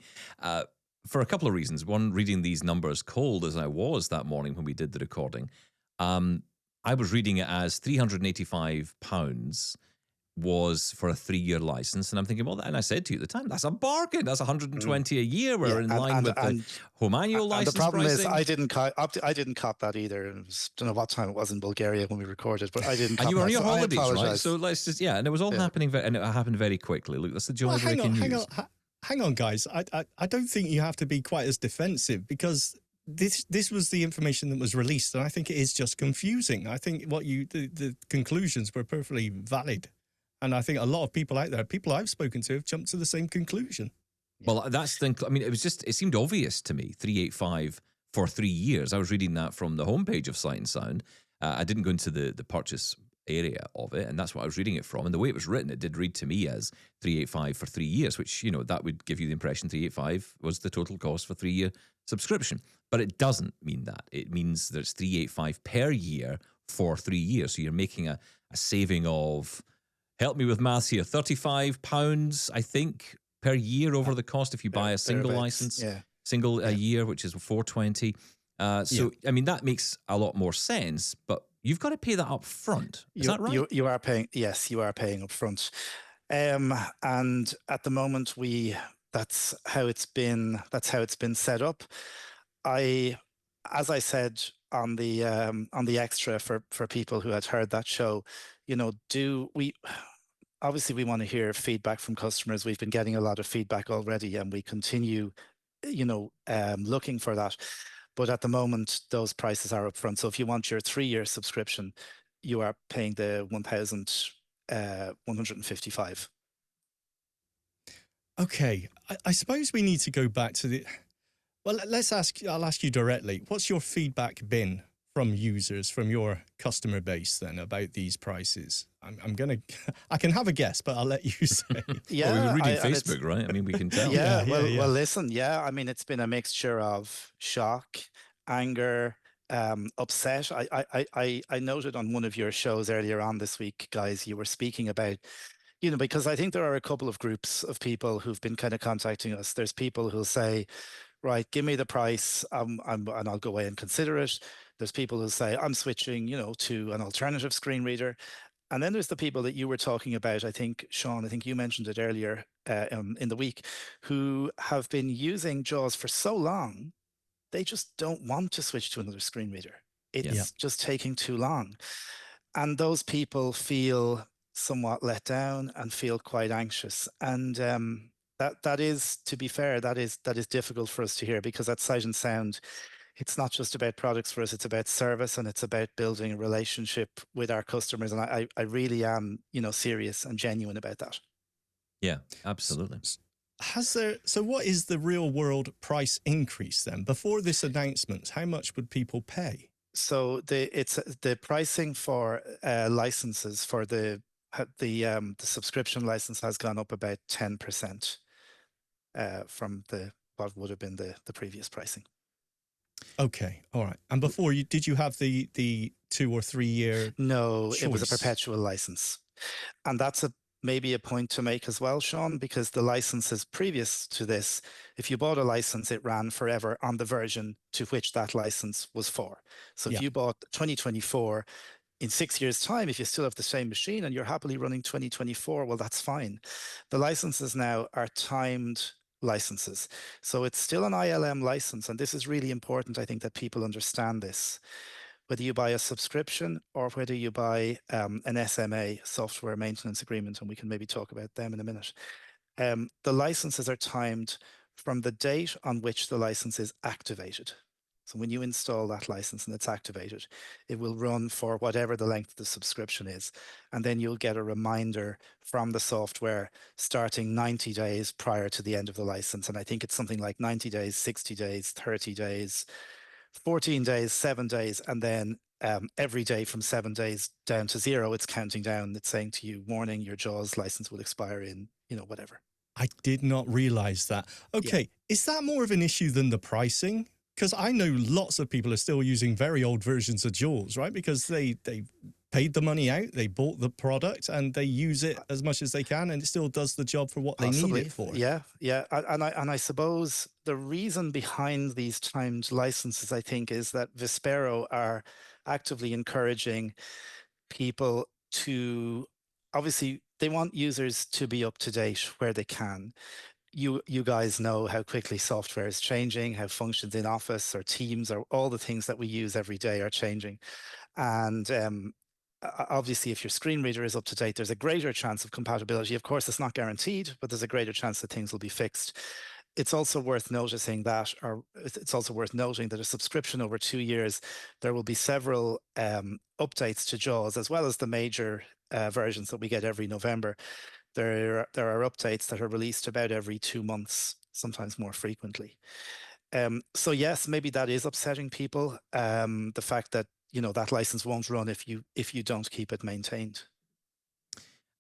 A: for a couple of reasons. One, reading these numbers cold as I was that morning when we did the recording, I was reading it as £385 was for a 3-year license, and I'm thinking, well, and I said to you at the time, that's a bargain. That's 120 a year. We're in line with the home annual license.
E: The problem
A: pricing.
E: is, I didn't cop that either. It was, don't know what time it was in Bulgaria when we recorded, but I didn't. Cop
A: and you were on your
E: so
A: holidays, right? So let's just and it was all happening, and it happened very quickly. Look, that's the joy of breaking news.
C: Hang on, guys. I don't think you have to be quite as defensive because this was the information that was released, and I think it is just confusing. I think the conclusions were perfectly valid. And I think a lot of people out there, people I've spoken to, have jumped to the same conclusion.
A: Well, that's the. I mean, it seemed obvious to me. 385 for 3 years. I was reading that from the homepage of Sight and Sound. I didn't go into the purchase area of it, and that's what I was reading it from. And the way it was written, it did read to me as 385 for 3 years, which that would give you the impression 385 was the total cost for 3-year subscription. But it doesn't mean that. It means that it's 385 per year for 3 years. So you're making a saving of. Help me with maths here. £35, I think, per year over the cost if you buy a single license, a year, which is $420. I mean, that makes a lot more sense, but you've got to pay that up front. Is that right?
E: You are paying. Yes, you are paying up front. And at the moment, that's how it's been set up. As I said on the extra for people who had heard that show, obviously we want to hear feedback from customers. We've been getting a lot of feedback already, and we continue, looking for that. But at the moment, those prices are upfront. So if you want your 3-year subscription, you are paying the $1,155.
C: Okay, I suppose we need to go back to the. Well, I'll ask you directly. What's your feedback been from users, from your customer base then about these prices? I can have a guess, but I'll let you say.
A: Well, we were reading Facebook, right? I mean, we can tell.
E: Well, listen, I mean, it's been a mixture of shock, anger, upset. I noted on one of your shows earlier on this week, guys, you were speaking about, because I think there are a couple of groups of people who've been kind of contacting us. There's people who'll say, right, give me the price, and I'll go away and consider it. There's people who say, I'm switching, to an alternative screen reader. And then there's the people that you were talking about, I think, Shaun, I think you mentioned it earlier in the week, who have been using JAWS for so long, they just don't want to switch to another screen reader. It's just taking too long. And those people feel somewhat let down and feel quite anxious. And that is, to be fair, that is difficult for us to hear, because at Sight and Sound, it's not just about products for us, it's about service, and it's about building a relationship with our customers. And I really am, serious and genuine about that. Yeah, absolutely.
C: So what is the real world price increase then? Before this announcement, how much would people pay?
E: So the pricing for licenses for the subscription license has gone up about 10% from what would have been the previous pricing.
C: Okay, all right. And before, did you have the 2 or 3 year?
E: No, choice? It was a perpetual license, and that's maybe a point to make as well, Shaun, because the licenses previous to this, if you bought a license, it ran forever on the version to which that license was for. So if you bought 2024, in 6 years' time, if you still have the same machine and you're happily running 2024, well, that's fine. The licenses now are timed licenses. So it's still an ILM license. And this is really important, I think, that people understand this. Whether you buy a subscription or whether you buy an SMA, software maintenance agreement, and we can maybe talk about them in a minute, the licenses are timed from the date on which the license is activated. So when you install that license and it's activated, it will run for whatever the length of the subscription is. And then you'll get a reminder from the software starting 90 days prior to the end of the license. And I think it's something like 90 days, 60 days, 30 days, 14 days, 7 days, and then every day from 7 days down to 0, it's counting down. It's saying to you, warning, your JAWS license will expire in, whatever.
C: I did not realize that. Okay, is that more of an issue than the pricing? Because I know lots of people are still using very old versions of JAWS, right? Because they paid the money out, they bought the product, and they use it as much as they can, and it still does the job for what they need it for.
E: Yeah. And I suppose the reason behind these timed licenses, I think, is that Vispero are actively encouraging people to, obviously, they want users to be up to date where they can. You guys know how quickly software is changing, how functions in Office or Teams or all the things that we use every day are changing. And obviously, if your screen reader is up to date, there's a greater chance of compatibility. Of course, it's not guaranteed, but there's a greater chance that things will be fixed. It's also worth noticing that, it's also worth noting that a subscription over 2 years, there will be several updates to JAWS, as well as the major versions that we get every November. There are updates that are released about every 2 months, sometimes more frequently. So yes, maybe that is upsetting people. The fact that that license won't run if you don't keep it maintained.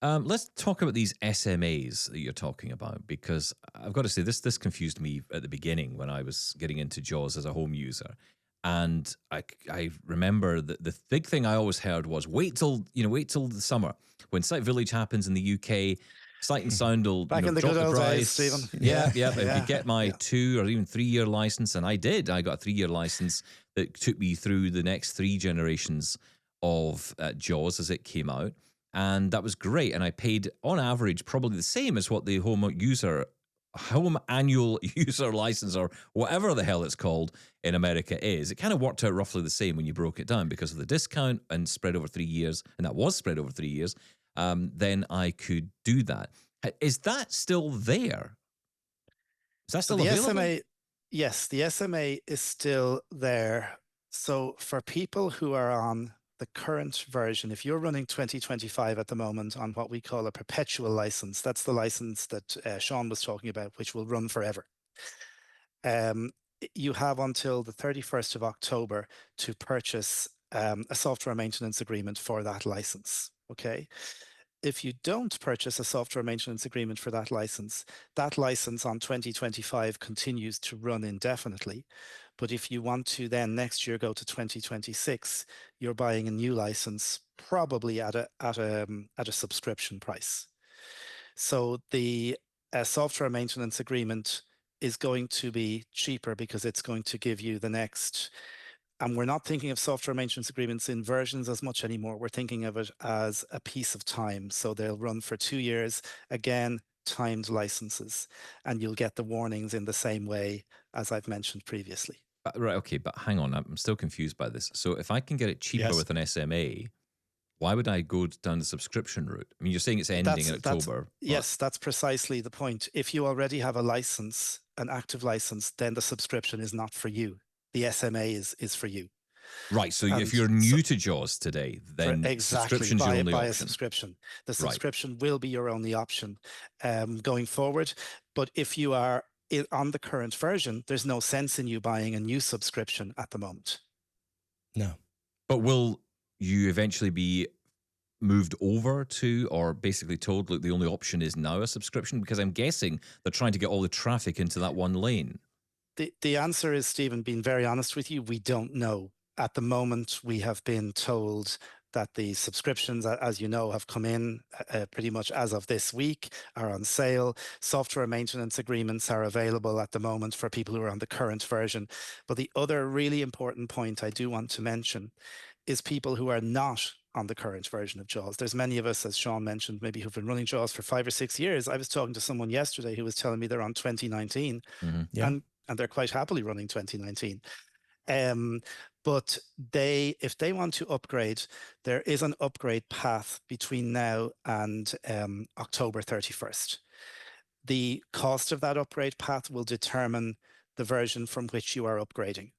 A: Let's talk about these SMAs that you're talking about, because I've got to say this confused me at the beginning when I was getting into JAWS as a home user. And I remember that the big thing I always heard was wait till the summer when Site Village happens in the UK. Sight and Sound will
E: Back in the
A: drop
E: good
A: the
E: old
A: price.
E: days, Stephen.
A: Yeah. If you get my 2 or even 3 year license, and I did, I got a 3 year license that took me through the next 3 generations of JAWS as it came out, and that was great. And I paid on average probably the same as what the home annual user license or whatever the hell it's called in America is. It kind of worked out roughly the same when you broke it down because of the discount and spread over 3 years, and that was spread over 3 years. Then I could do that. Is that still there? Is that still available?
E: SMA, yes, the SMA is still there. So for people who are on the current version, if you're running 2025 at the moment on what we call a perpetual license, that's the license that Shaun was talking about, which will run forever. You have until the 31st of October to purchase a software maintenance agreement for that license, okay? If you don't purchase a software maintenance agreement for that license on 2025 continues to run indefinitely. But if you want to then next year go to 2026, you're buying a new license, probably at a subscription price. So the software maintenance agreement is going to be cheaper because it's going to give you the next. And we're not thinking of software maintenance agreements in versions as much anymore. We're thinking of it as a piece of time. So they'll run for 2 years, again, timed licenses, and you'll get the warnings in the same way as I've mentioned previously.
A: Right, okay, but hang on, I'm still confused by this. So if I can get it cheaper with an SMA, why would I go down the subscription route? I mean, you're saying it's ending in October.
E: Yes, that's precisely the point. If you already have a license, an active license, then the subscription is not for you. The SMA is for you.
A: Right, so if you're new to JAWS today, then subscription's your only option.
E: Buy a subscription. The subscription will be your only option going forward. But if you are on the current version, there's no sense in you buying a new subscription at the moment.
C: No.
A: But will you eventually be moved over to, or basically told, look, the only option is now a subscription? Because I'm guessing they're trying to get all the traffic into that one lane.
E: The answer is, Stephen, being very honest with you, we don't know. At the moment, we have been told that the subscriptions, as you know, have come in pretty much as of this week, are on sale. Software maintenance agreements are available at the moment for people who are on the current version. But the other really important point I do want to mention is people who are not on the current version of JAWS. There's many of us, as Shaun mentioned, maybe who've been running JAWS for 5 or 6 years. I was talking to someone yesterday who was telling me they're on 2019, and they're quite happily running 2019. But if they want to upgrade, there is an upgrade path between now and October 31st. The cost of that upgrade path will determine the version from which you are upgrading.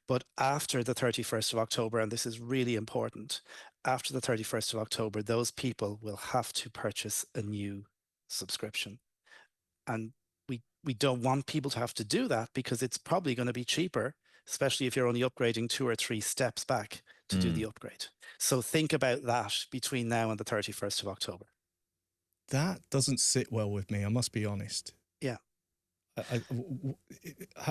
E: But after the 31st of October, and this is really important, after the 31st of October, those people will have to purchase a new subscription. And we don't want people to have to do that because it's probably going to be cheaper, especially if you're only upgrading 2 or 3 steps back to do the upgrade. So think about that between now and the 31st of October.
C: That doesn't sit well with me, I must be honest.
E: Yeah.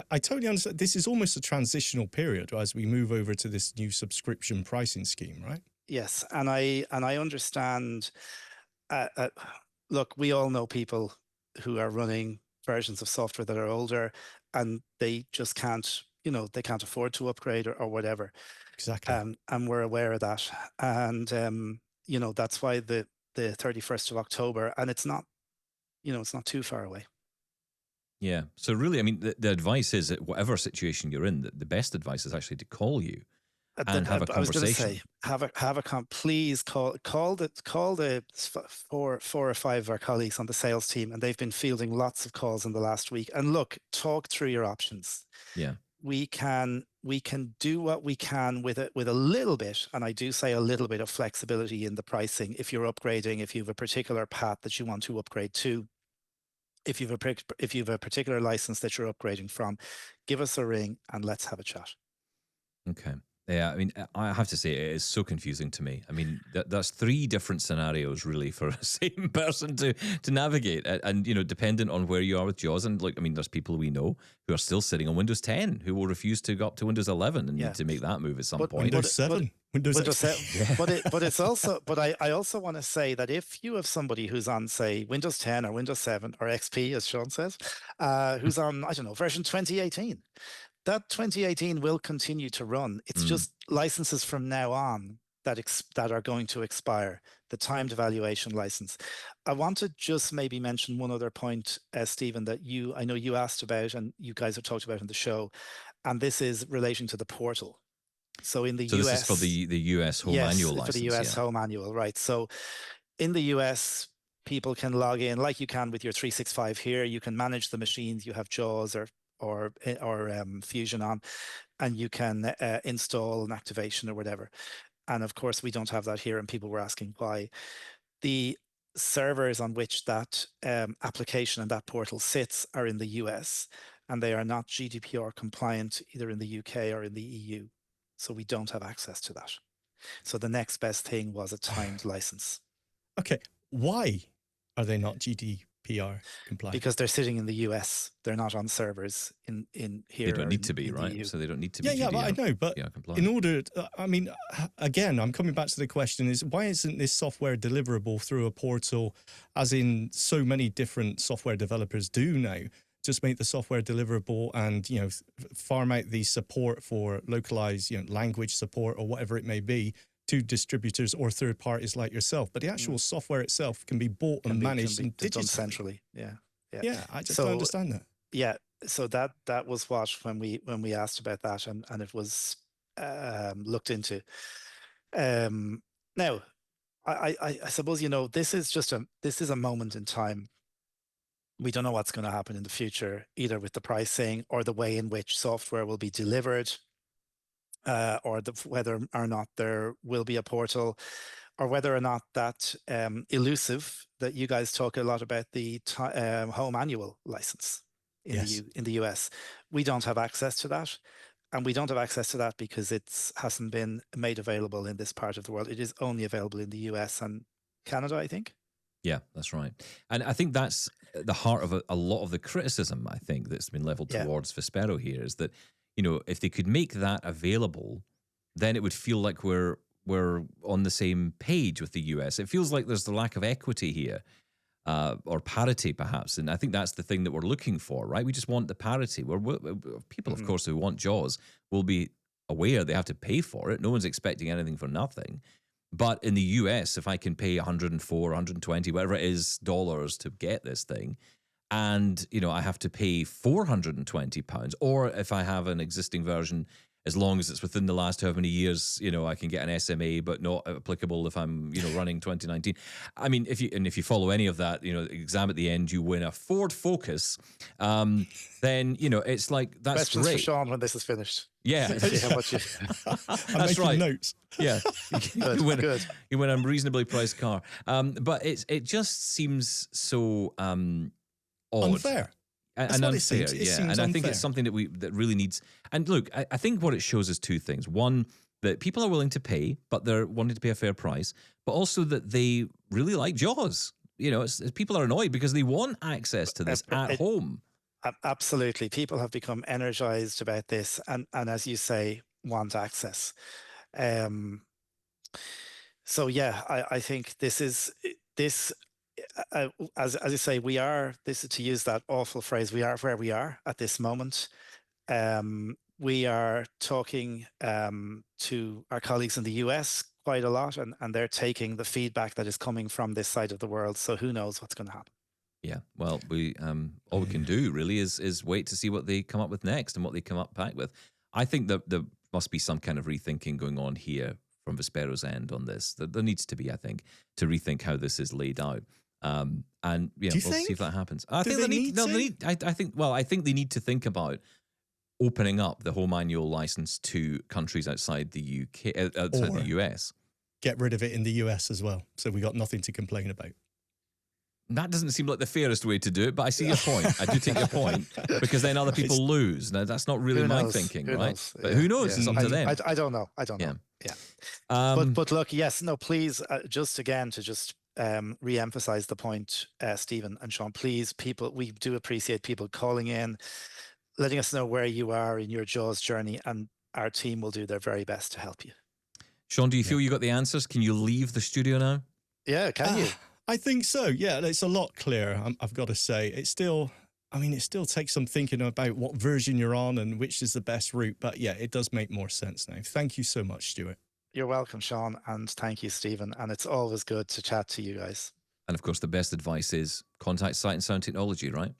C: I totally understand. This is almost a transitional period as we move over to this new subscription pricing scheme, right?
E: Yes, and I understand. Look, we all know people who are running versions of software that are older, and they just can't, they can't afford to upgrade or whatever.
C: Exactly.
E: And we're aware of that, and that's why the 31st of October, and it's not too far away.
A: Yeah. So really, I mean, the advice is that whatever situation you're in, the best advice is actually to call you and have a conversation.
E: I was going to say, please call the four or five of our colleagues on the sales team, and they've been fielding lots of calls in the last week. And look, talk through your options.
A: Yeah.
E: We can do what we can with a little bit, and I do say a little bit of flexibility in the pricing. If you're upgrading, if you have a particular path that you want to upgrade to, if you have a particular license that you're upgrading from, give us a ring and let's have a chat.
A: Okay. Yeah, I mean, I have to say it is so confusing to me. I mean, that's three different scenarios really for a same person to navigate, and dependent on where you are with JAWS. And like, I mean, there's people we know who are still sitting on Windows 10 who will refuse to go up to Windows 11 and need to make that move at some point.
C: Windows 7. Windows 7.
E: Yeah. But it's also, but I also want to say that if you have somebody who's on, say, Windows 10 or Windows 7 or XP, as Shaun says, who's on, I don't know, version 2018, that 2018 will continue to run. It's just licenses from now on that are going to expire, the timed evaluation license. I want to just maybe mention one other point, Stephen, that I know you asked about and you guys have talked about in the show, and this is relating to the portal. So in the US,
A: this is for the US home annual license.
E: For the US home annual, right? So in the US, people can log in like you can with your 365 here. You can manage the machines. You have JAWS or Fusion on, and you can install an activation or whatever. And of course, we don't have that here, and people were asking why. The servers on which that application and that portal sits are in the US, and they are not GDPR compliant either in the UK or in the EU. So we don't have access to that. So the next best thing was a timed license.
C: Okay. Why are they not GDPR compliant?
E: Because they're sitting in the US. They're not on servers in here.
A: They don't need to be, right? So they don't need to be.
C: Yeah, but I know. But in order, I mean, again, I'm coming back to the question: is why isn't this software deliverable through a portal, as in so many different software developers do now? Just make the software deliverable and farm out the support for localized language support or whatever it may be to distributors or third parties like yourself. But the actual software itself can be bought and managed and digitally.
E: Centrally. Yeah.
C: I just don't understand that.
E: Yeah. So that was what when we asked about that and it was looked into. Now, I suppose this is a moment in time. We don't know what's going to happen in the future, either with the pricing or the way in which software will be delivered, or whether or not there will be a portal, or whether or not that elusive that you guys talk a lot about, the home annual license in the US. We don't have access to that. And we don't have access to that because it hasn't been made available in this part of the world. It is only available in the US and Canada, I think.
A: Yeah, that's right. And I think that's the heart of a lot of the criticism, I think, that's been leveled towards Vispero here, is that, if they could make that available, then it would feel like we're on the same page with the US. It feels like there's the lack of equity here, or parity, perhaps. And I think that's the thing that we're looking for, right? We just want the parity. People, of course, who want JAWS will be aware they have to pay for it. No one's expecting anything for nothing. But in the US, if I can pay 104, 120, whatever it is, dollars to get this thing, and, I have to pay £420, or if I have an existing version, as long as it's within the last however many years, I can get an SMA, but not applicable if I'm, running 2019. I mean, if you follow any of that, exam at the end, you win a Ford Focus, then, it's like, that's
E: Questions
A: great.
E: for Shaun when this is finished.
A: Yeah.
C: That's right. Notes.
A: Yeah.
E: Good.
A: You win a reasonably priced car. But it just seems so odd.
C: Unfair.
A: And unfair, and I think it's something that really needs. And look, I think what it shows is two things. One, that people are willing to pay, but they're wanting to pay a fair price. But also that they really like JAWS. People are annoyed because they want access to this at home.
E: Absolutely, people have become energized about this, and as you say, want access. So yeah, I think this, as you say, this is, to use that awful phrase, we are where we are at this moment. We are talking to our colleagues in the US quite a lot, and they're taking the feedback that is coming from this side of the world. So who knows what's going to happen?
A: Yeah, well, we all we can do really is wait to see what they come up with next and what they come up back with. I think that there must be some kind of rethinking going on here from Vispero's end on this. There needs to be, I think, to rethink how this is laid out. And yeah, we'll see if that happens. I think they need. I think they need to think about opening up the whole manual license to countries outside the UK, outside the US.
C: Get rid of it in the US as well, so we got nothing to complain about.
A: That doesn't seem like the fairest way to do it, but I see your point. I do take your point, because then other people lose. Now, that's not really my thinking, right? But who knows? It's up to them.
E: I don't know. I don't know. Yeah. But look, yes, no, please, just again to just re-emphasize the point, Stephen and Shaun, please, people, we do appreciate people calling in, letting us know where you are in your JAWS journey, and our team will do their very best to help you.
A: Shaun, do you feel you got the answers? Can you leave the studio now?
E: Yeah, can you?
C: I think so. Yeah, it's a lot clearer, I've got to say. It still takes some thinking about what version you're on and which is the best route. But yeah, it does make more sense now. Thank you so much, Stuart.
E: You're welcome, Shaun. And thank you, Stephen. And it's always good to chat to you guys.
A: And of course, the best advice is contact Sight and Sound Technology, right?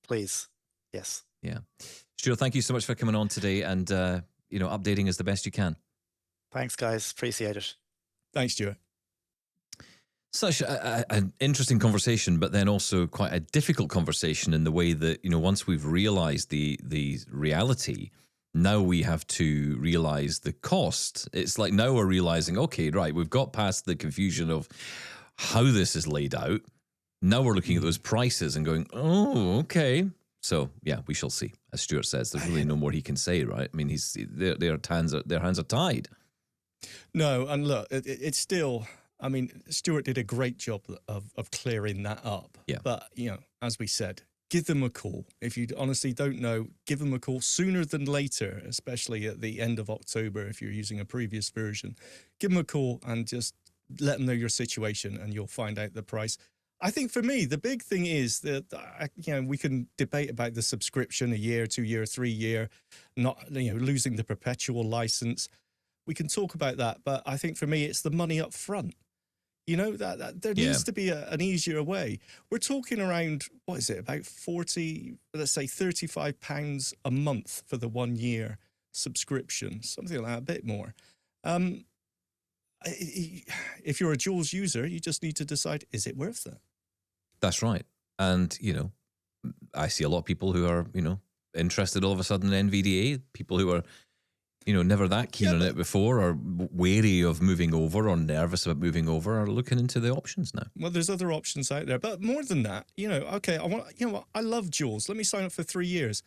E: Please. Yes.
A: Yeah. Stuart, thank you so much for coming on today and, updating us the best you can.
E: Thanks, guys. Appreciate it.
C: Thanks, Stuart.
A: Such an interesting conversation, but then also quite a difficult conversation in the way that, once we've realized the reality, now we have to realize the cost. It's like now we're realizing, okay, right, we've got past the confusion of how this is laid out. Now we're looking at those prices and going, oh, okay. So yeah, we shall see. As Stuart says, there's really no more he can say, right? I mean, their hands are tied.
C: No, and look, it's still. I mean, Stuart did a great job of clearing that up.
A: Yeah.
C: But, as we said, give them a call. If you honestly don't know, give them a call sooner than later, especially at the end of October if you're using a previous version. Give them a call and just let them know your situation and you'll find out the price. I think for me, the big thing is that, we can debate about the subscription, a year, 2 year, 3 year, not, losing the perpetual license. We can talk about that. But I think for me, it's the money up front. That there needs to be an easier way. We're talking around, what is it, about 40, let's say £35 a month for the 1 year subscription, something like that, a bit more. If you're a JAWS user, you just need to decide, is it worth it?
A: That's right. And, I see a lot of people who are, interested all of a sudden in NVDA, people who are, never that keen on it before, or wary of moving over, or nervous about moving over, are looking into the options now.
C: Well, there's other options out there, but more than that, okay, I love JAWS. Let me sign up for 3 years.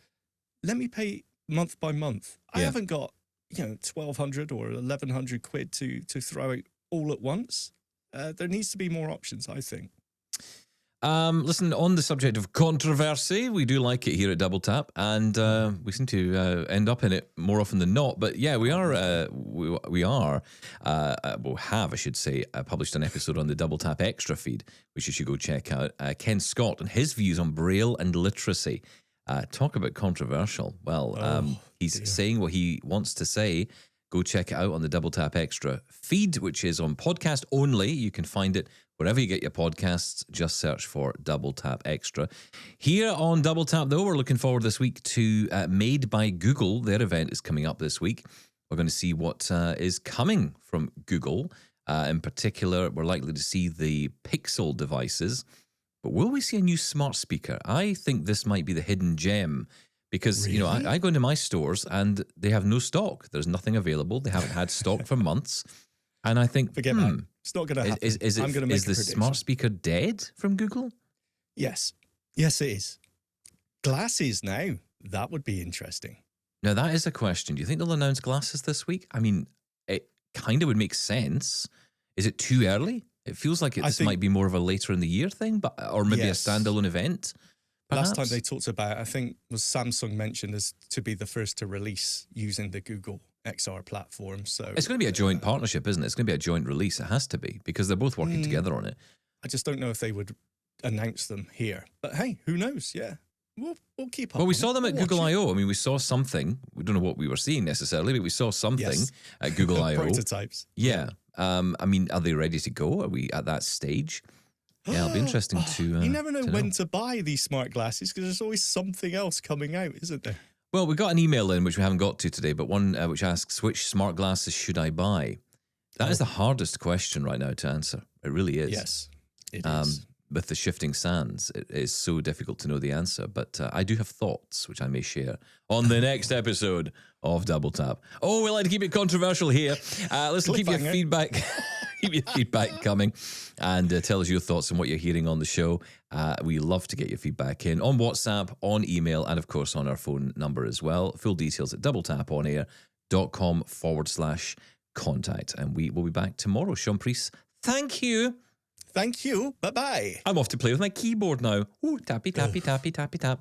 C: Let me pay month by month. I haven't got, 1,200 or 1,100 quid to throw out all at once. There needs to be more options, I think.
A: Listen, on the subject of controversy, we do like it here at Double Tap, and we seem to end up in it more often than not. But yeah, we have, I should say, published an episode on the Double Tap Extra feed, which you should go check out. Ken Scott and his views on Braille and literacy. Talk about controversial. Well, he's saying what he wants to say. Go check it out on the Double Tap Extra feed, which is on podcast only. You can find it wherever you get your podcasts. Just search for Double Tap Extra. Here on Double Tap, though, we're looking forward this week to Made by Google. Their event is coming up this week. We're going to see what is coming from Google. In particular, we're likely to see the Pixel devices. But will we see a new smart speaker? I think this might be the hidden gem. Because,
C: really?
A: I go into my stores and they have no stock. There's nothing available. They haven't had stock for months. And I think,
C: forget that. It's not going to happen.
A: Is the smart speaker dead from Google?
C: Yes. Yes, it is. Glasses now. That would be interesting.
A: Now, that is a question. Do you think they'll announce glasses this week? I mean, it kind of would make sense. Is it too early? It feels like this might be more of a later in the year thing, or maybe a standalone event. Perhaps?
C: Last time they talked about, I think, was Samsung mentioned as to be the first to release using the Google XR platform. So
A: it's going to be a joint partnership, isn't it? It's going to be a joint release. It has to be, because they're both working together on it.
C: I just don't know if they would announce them here. But hey, who knows? Yeah. We'll keep up.
A: Well, we saw them at Google I.O. I mean, we saw something. We don't know what we were seeing necessarily, but we saw something at Google I.O.
C: Prototypes.
A: Yeah. I mean, are they ready to go? Are we at that stage? Yeah, it'll be interesting to
C: You never know when to buy these smart glasses, because there's always something else coming out, isn't there?
A: Well, we got an email in, which we haven't got to today, but one which asks, which smart glasses should I buy? That is the hardest question right now to answer. It really is.
C: Yes, it is.
A: With the shifting sands, it is so difficult to know the answer. But I do have thoughts, which I may share on the next episode of Double Tap. Oh, we like to keep it controversial here. Listen, keep your feedback. Keep your feedback coming, and tell us your thoughts on what you're hearing on the show. We love to get your feedback in on WhatsApp, on email, and of course on our phone number as well. Full details at doubletaponair.com/contact. And we will be back tomorrow. Shaun Priest, thank you.
C: Thank you. Bye-bye.
A: I'm off to play with my keyboard now. Ooh, tappy, tappy, tappy, tappy, tap.